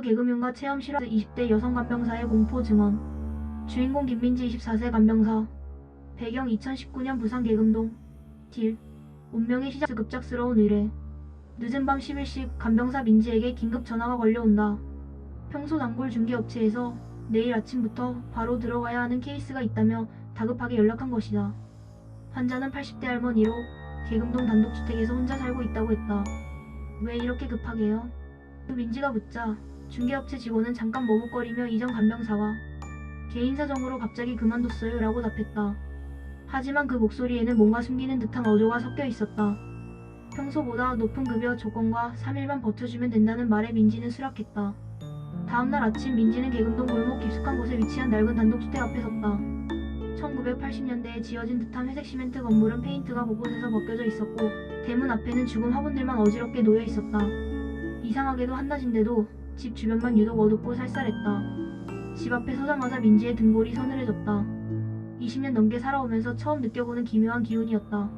개그맨과 체험 실화 20대 여성 간병사의 공포 증언. 주인공 김민지 24세 간병사. 배경 2019년 부산 계금동. 딜. 운명의 시작. 급작스러운 의뢰. 늦은 밤 11시 간병사 민지에게 긴급 전화가 걸려온다. 평소 단골 중개업체에서 내일 아침부터 바로 들어가야 하는 케이스가 있다며 다급하게 연락한 것이다. 환자는 80대 할머니로 계금동 단독주택에서 혼자 살고 있다고 했다. 왜 이렇게 급하게요? 민지가 묻자 중개업체 직원은 잠깐 머뭇거리며 이전 간병사가 개인 사정으로 갑자기 그만뒀어요 라고 답했다. 하지만 그 목소리에는 뭔가 숨기는 듯한 어조가 섞여 있었다. 평소보다 높은 급여 조건과 3일만 버텨주면 된다는 말에 민지는 수락했다. 다음날 아침 민지는 계금동 골목 깊숙한 곳에 위치한 낡은 단독주택 앞에 섰다. 1980년대에 지어진 듯한 회색 시멘트 건물은 페인트가 곳곳에서 벗겨져 있었고 대문 앞에는 죽은 화분들만 어지럽게 놓여 있었다. 이상하게도 한낮인데도 집 주변만 유독 어둡고 쌀쌀했다. 집 앞에 서자마자 민지의 등골이 서늘해졌다. 20년 넘게 살아오면서 처음 느껴보는 기묘한 기운이었다.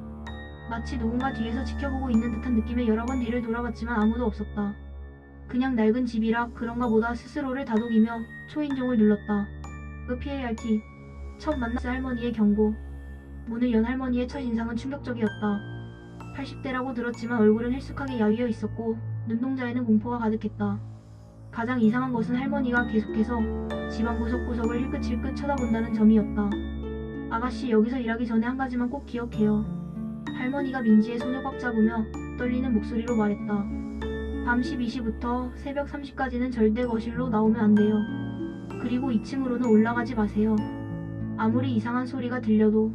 마치 누군가 뒤에서 지켜보고 있는 듯한 느낌에 여러 번 뒤를 돌아봤지만 아무도 없었다. 그냥 낡은 집이라 그런가 보다 스스로를 다독이며 초인종을 눌렀다. PART. 첫 만났을 할머니의 경고. 문을 연 할머니의 첫 인상은 충격적이었다. 80대라고 들었지만 얼굴은 her숙하게 야위어 있었고 눈동자에는 공포가 가득했다. 가장 이상한 것은 할머니가 계속해서 집안 구석구석을 힐끗힐끗 쳐다본다는 점이었다. 아가씨, 여기서 일하기 전에 한 가지만 꼭 기억해요. 할머니가 민지의 손을 꽉 잡으며 떨리는 목소리로 말했다. 밤 12시부터 새벽 3시까지는 절대 거실로 나오면 안 돼요. 그리고 2층으로는 올라가지 마세요. 아무리 이상한 소리가 들려도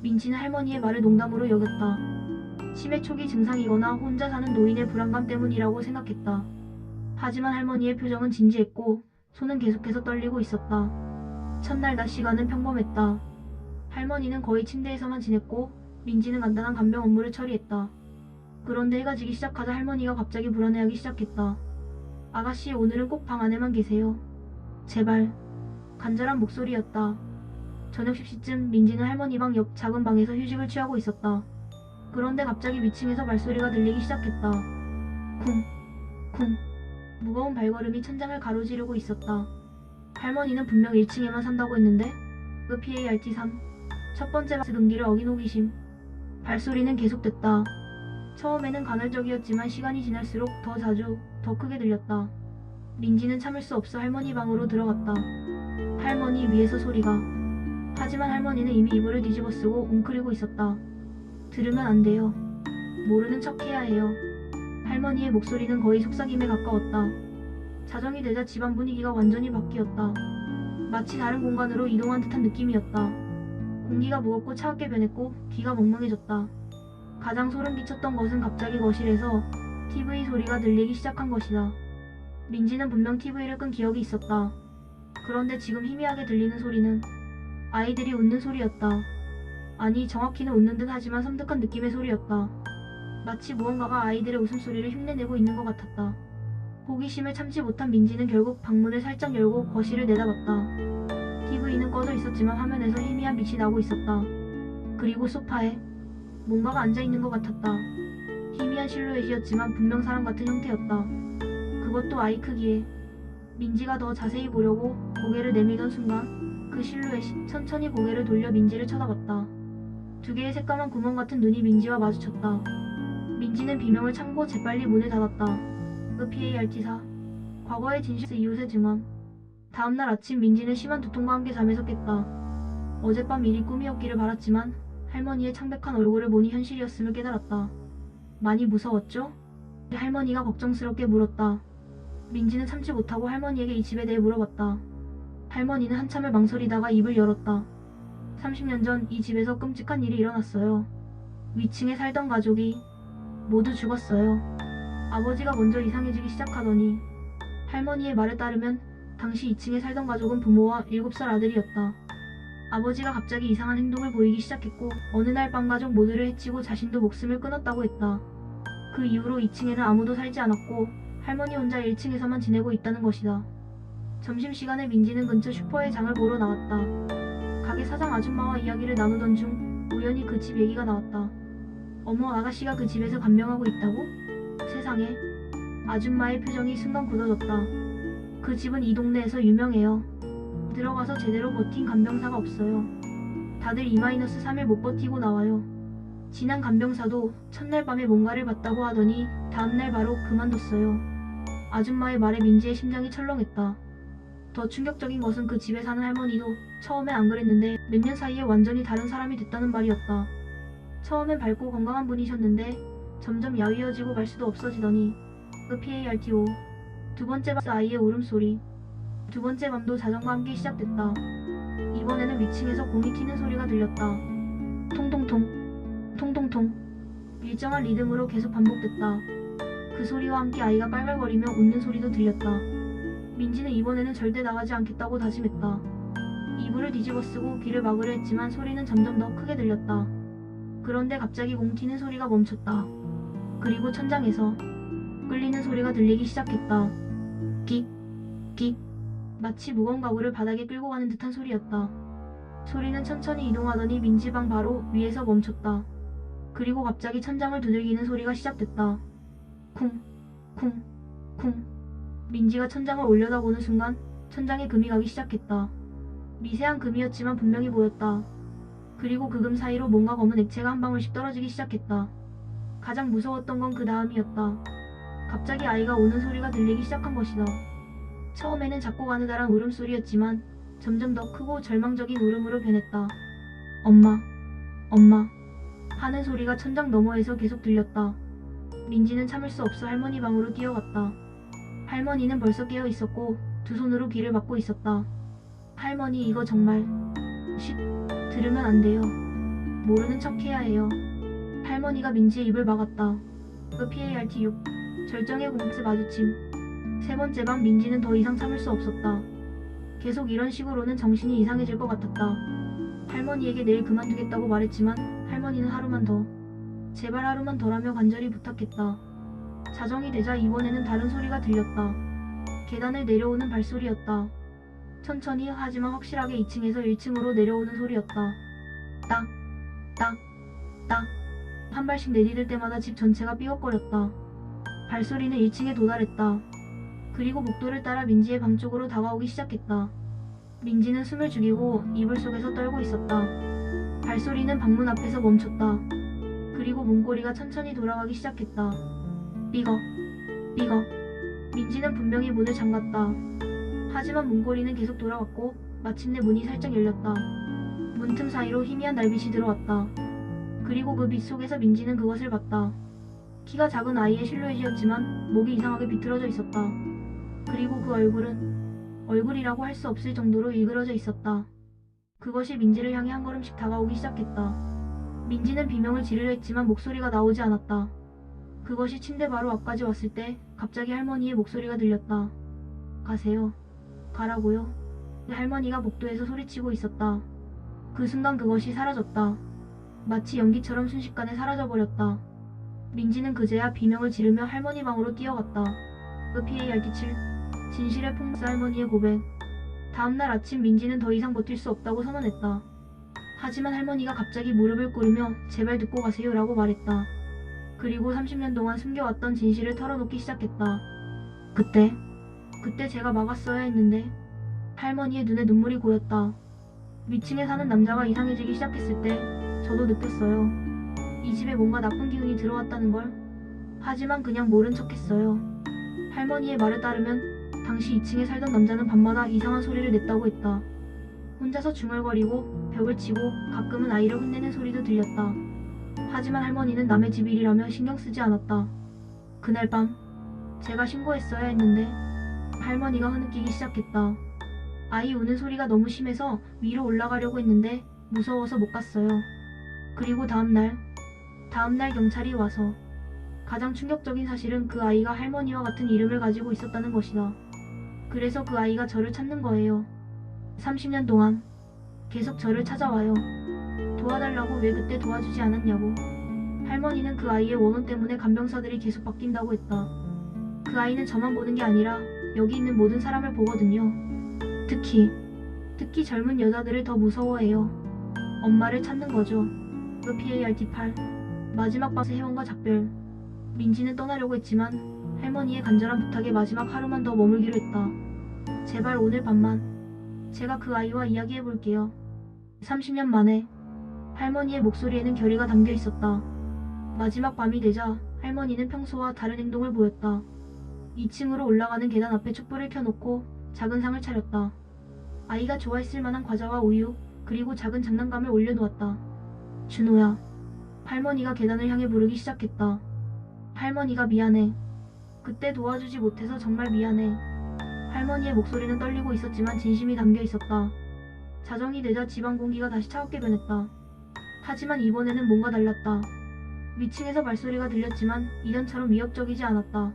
민지는 할머니의 말을 농담으로 여겼다. 치매 초기 증상이거나 혼자 사는 노인의 불안감 때문이라고 생각했다. 하지만 할머니의 표정은 진지했고 손은 계속해서 떨리고 있었다. 첫날 낮 시간은 평범했다. 할머니는 거의 침대에서만 지냈고 민지는 간단한 간병 업무를 처리했다. 그런데 해가 지기 시작하자 할머니가 갑자기 불안해하기 시작했다. 아가씨, 오늘은 꼭 방 안에만 계세요. 제발. 간절한 목소리였다. 저녁 10시쯤 민지는 할머니 방 옆 작은 방에서 휴식을 취하고 있었다. 그런데 갑자기 위층에서 발소리가 들리기 시작했다. 쿵, 쿵. 무거운 발걸음이 천장을 가로지르고 있었다. 할머니는 분명 1층에만 산다고 했는데 PART 3. 첫 번째 마스 금기를 어긴 호기심. 발소리는 계속됐다. 처음에는 간헐적이었지만 시간이 지날수록 더 자주, 더 크게 들렸다. 민지는 참을 수 없어 할머니 방으로 들어갔다. 할머니 위에서 소리가. 하지만 할머니는 이미 이불을 뒤집어 쓰고 웅크리고 있었다. 들으면 안 돼요. 모르는 척 해야 해요. 할머니의 목소리는 거의 속삭임에 가까웠다. 자정이 되자 집안 분위기가 완전히 바뀌었다. 마치 다른 공간으로 이동한 듯한 느낌이었다. 공기가 무겁고 차갑게 변했고 귀가 멍멍해졌다. 가장 소름 끼쳤던 것은 갑자기 거실에서 TV 소리가 들리기 시작한 것이다. 민지는 분명 TV를 끈 기억이 있었다. 그런데 지금 희미하게 들리는 소리는 아이들이 웃는 소리였다. 아니, 정확히는 웃는 듯 하지만 섬뜩한 느낌의 소리였다. 마치 무언가가 아이들의 웃음소리를 흉내내고 있는 것 같았다. 호기심을 참지 못한 민지는 결국 방문을 살짝 열고 거실을 내다봤다. TV는 꺼져 있었지만 화면에서 희미한 빛이 나고 있었다. 그리고 소파에 뭔가가 앉아있는 것 같았다. 희미한 실루엣이었지만 분명 사람 같은 형태였다. 그것도 아이 크기에. 민지가 더 자세히 보려고 고개를 내밀던 순간 그 실루엣이 천천히 고개를 돌려 민지를 쳐다봤다. 두 개의 새까만 구멍 같은 눈이 민지와 마주쳤다. 민지는 비명을 참고 재빨리 문을 닫았다. PART 4. 과거의 진실 이웃의 증언. 다음날 아침 민지는 심한 두통과 함께 잠에서 깼다. 어젯밤 일이 꿈이었기를 바랐지만 할머니의 창백한 얼굴을 보니 현실이었음을 깨달았다. 많이 무서웠죠? 할머니가 걱정스럽게 물었다. 민지는 참지 못하고 할머니에게 이 집에 대해 물어봤다. 할머니는 한참을 망설이다가 입을 열었다. 30년 전 이 집에서 끔찍한 일이 일어났어요. 위층에 살던 가족이 모두 죽었어요. 아버지가 먼저 이상해지기 시작하더니 할머니의 말에 따르면 당시 2층에 살던 가족은 부모와 7살 아들이었다. 아버지가 갑자기 이상한 행동을 보이기 시작했고 어느 날 밤 가족 모두를 해치고 자신도 목숨을 끊었다고 했다. 그 이후로 2층에는 아무도 살지 않았고 할머니 혼자 1층에서만 지내고 있다는 것이다. 점심시간에 민지는 근처 슈퍼에 장을 보러 나왔다. 가게 사장 아줌마와 이야기를 나누던 중 우연히 그 집 얘기가 나왔다. 어머, 아가씨가 그 집에서 간병하고 있다고? 세상에. 아줌마의 표정이 순간 굳어졌다. 그 집은 이 동네에서 유명해요. 들어가서 제대로 버틴 간병사가 없어요. 다들 2-3일 못 버티고 나와요. 지난 간병사도 첫날 밤에 뭔가를 봤다고 하더니 다음날 바로 그만뒀어요. 아줌마의 말에 민지의 심장이 철렁했다. 더 충격적인 것은 그 집에 사는 할머니도 처음엔 안 그랬는데 몇 년 사이에 완전히 다른 사람이 됐다는 말이었다. 처음엔 밝고 건강한 분이셨는데 점점 야위어지고 말수도 없어지더니 PARTO. 두 번째 밤 아이의 울음소리. 두 번째 밤도 자정과 함께 시작됐다. 이번에는 위층에서 공이 튀는 소리가 들렸다. 통통통, 통통통. 일정한 리듬으로 계속 반복됐다. 그 소리와 함께 아이가 깔깔거리며 웃는 소리도 들렸다. 민지는 이번에는 절대 나가지 않겠다고 다짐했다. 이불을 뒤집어 쓰고 귀를 막으려 했지만 소리는 점점 더 크게 들렸다. 그런데 갑자기 공 튀는 소리가 멈췄다. 그리고 천장에서 끌리는 소리가 들리기 시작했다. 끽, 끽. 마치 무거운 가구를 바닥에 끌고 가는 듯한 소리였다. 소리는 천천히 이동하더니 민지 방 바로 위에서 멈췄다. 그리고 갑자기 천장을 두들기는 소리가 시작됐다. 쿵, 쿵, 쿵. 민지가 천장을 올려다보는 순간 천장에 금이 가기 시작했다. 미세한 금이었지만 분명히 보였다. 그리고 그 금 사이로 뭔가 검은 액체가 한 방울씩 떨어지기 시작했다. 가장 무서웠던 건 그 다음이었다. 갑자기 아이가 우는 소리가 들리기 시작한 것이다. 처음에는 작고 가느다란 울음소리였지만 점점 더 크고 절망적인 울음으로 변했다. 엄마, 엄마 하는 소리가 천장 너머에서 계속 들렸다. 민지는 참을 수 없어 할머니 방으로 뛰어갔다. 할머니는 벌써 깨어 있었고 두 손으로 귀를 막고 있었다. 할머니 이거 정말 쉿 들으면 안 돼요. 모르는 척 해야 해요. 할머니가 민지의 입을 막았다. PARTO. 절정의 공스 마주침. 세 번째 밤 민지는 더 이상 참을 수 없었다. 계속 이런 식으로는 정신이 이상해질 것 같았다. 할머니에게 내일 그만두겠다고 말했지만 할머니는 하루만 더, 제발 하루만 더라며 간절히 부탁했다. 자정이 되자 이번에는 다른 소리가 들렸다. 계단을 내려오는 발소리였다. 천천히 하지만 확실하게 2층에서 1층으로 내려오는 소리였다. 딱, 딱, 딱. 한 발씩 내디딜 때마다 집 전체가 삐걱거렸다. 발소리는 1층에 도달했다. 그리고 복도를 따라 민지의 방 쪽으로 다가오기 시작했다. 민지는 숨을 죽이고 이불 속에서 떨고 있었다. 발소리는 방문 앞에서 멈췄다. 그리고 문고리가 천천히 돌아가기 시작했다. 삐걱, 삐걱. 민지는 분명히 문을 잠갔다. 하지만 문고리는 계속 돌아왔고 마침내 문이 살짝 열렸다. 문틈 사이로 희미한 날빛이 들어왔다. 그리고 그 빛 속에서 민지는 그것을 봤다. 키가 작은 아이의 실루엣이었지만 목이 이상하게 비틀어져 있었다. 그리고 그 얼굴은 얼굴이라고 할 수 없을 정도로 일그러져 있었다. 그것이 민지를 향해 한 걸음씩 다가오기 시작했다. 민지는 비명을 지르려 했지만 목소리가 나오지 않았다. 그것이 침대 바로 앞까지 왔을 때 갑자기 할머니의 목소리가 들렸다. 가세요. 가라고요. 할머니가 복도에서 소리치고 있었다. 그 순간 그것이 사라졌다. 마치 연기처럼 순식간에 사라져버렸다. 민지는 그제야 비명을 지르며 할머니 방으로 뛰어갔다. PART7. 진실의 폭스 할머니의 고백. 다음날 아침 민지는 더 이상 버틸 수 없다고 선언했다. 하지만 할머니가 갑자기 무릎을 꿇으며 제발 듣고 가세요 라고 말했다. 그리고 30년 동안 숨겨왔던 진실을 털어놓기 시작했다. 그때 제가 막았어야 했는데. 할머니의 눈에 눈물이 고였다. 위층에 사는 남자가 이상해지기 시작했을 때 저도 느꼈어요. 이 집에 뭔가 나쁜 기운이 들어왔다는 걸. 하지만 그냥 모른 척했어요. 할머니의 말에 따르면 당시 2층에 살던 남자는 밤마다 이상한 소리를 냈다고 했다. 혼자서 중얼거리고 벽을 치고 가끔은 아이를 혼내는 소리도 들렸다. 하지만 할머니는 남의 집 일이라며 신경 쓰지 않았다. 그날 밤 제가 신고했어야 했는데. 할머니가 흐느끼기 시작했다. 아이 우는 소리가 너무 심해서 위로 올라가려고 했는데 무서워서 못 갔어요. 그리고 다음날 경찰이 와서. 가장 충격적인 사실은 그 아이가 할머니와 같은 이름을 가지고 있었다는 것이다. 그래서 그 아이가 저를 찾는 거예요. 30년 동안 계속 저를 찾아와요. 도와달라고 왜 그때 도와주지 않았냐고. 할머니는 그 아이의 원혼 때문에 간병사들이 계속 바뀐다고 했다. 그 아이는 저만 보는 게 아니라 여기 있는 모든 사람을 보거든요. 특히 젊은 여자들을 더 무서워해요. 엄마를 찾는 거죠. PART8. 마지막 밤새 회원과 작별. 민지는 떠나려고 했지만 할머니의 간절한 부탁에 마지막 하루만 더 머물기로 했다. 제발 오늘 밤만 제가 그 아이와 이야기해볼게요. 30년 만에 할머니의 목소리에는 결의가 담겨 있었다. 마지막 밤이 되자 할머니는 평소와 다른 행동을 보였다. 2층으로 올라가는 계단 앞에 촛불을 켜놓고 작은 상을 차렸다. 아이가 좋아했을 만한 과자와 우유, 그리고 작은 장난감을 올려놓았다. 준호야. 할머니가 계단을 향해 부르기 시작했다. 할머니가 미안해. 그때 도와주지 못해서 정말 미안해. 할머니의 목소리는 떨리고 있었지만 진심이 담겨 있었다. 자정이 되자 집안 공기가 다시 차갑게 변했다. 하지만 이번에는 뭔가 달랐다. 위층에서 발소리가 들렸지만 이전처럼 위협적이지 않았다.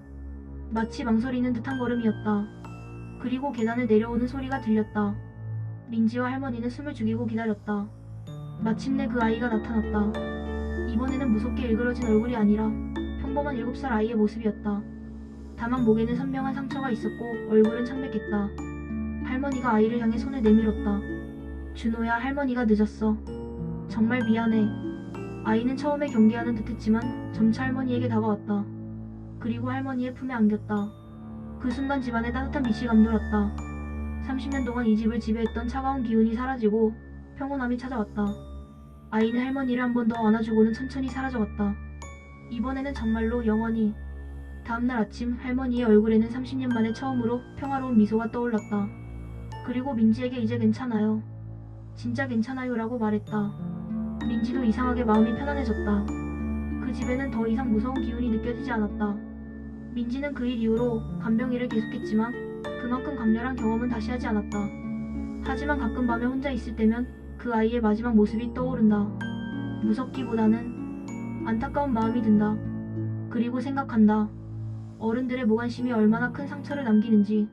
마치 망설이는 듯한 걸음이었다. 그리고 계단을 내려오는 소리가 들렸다. 민지와 할머니는 숨을 죽이고 기다렸다. 마침내 그 아이가 나타났다. 이번에는 무섭게 일그러진 얼굴이 아니라 평범한 7살 아이의 모습이었다. 다만 목에는 선명한 상처가 있었고 얼굴은 창백했다. 할머니가 아이를 향해 손을 내밀었다. 준호야, 할머니가 늦었어. 정말 미안해. 아이는 처음에 경계하는 듯했지만 점차 할머니에게 다가왔다. 그리고 할머니의 품에 안겼다. 그 순간 집안에 따뜻한 빛이 감돌았다. 30년 동안 이 집을 지배했던 차가운 기운이 사라지고 평온함이 찾아왔다. 아이는 할머니를 한 번 더 안아주고는 천천히 사라져갔다. 이번에는 정말로 영원히. 다음날 아침 할머니의 얼굴에는 30년 만에 처음으로 평화로운 미소가 떠올랐다. 그리고 민지에게 이제 괜찮아요. 진짜 괜찮아요 라고 말했다. 민지도 이상하게 마음이 편안해졌다. 그 집에는 더 이상 무서운 기운이 느껴지지 않았다. 민지는 그 일 이후로 간병일을 계속했지만 그만큼 강렬한 경험은 다시 하지 않았다. 하지만 가끔 밤에 혼자 있을 때면 그 아이의 마지막 모습이 떠오른다. 무섭기보다는 안타까운 마음이 든다. 그리고 생각한다. 어른들의 무관심이 얼마나 큰 상처를 남기는지.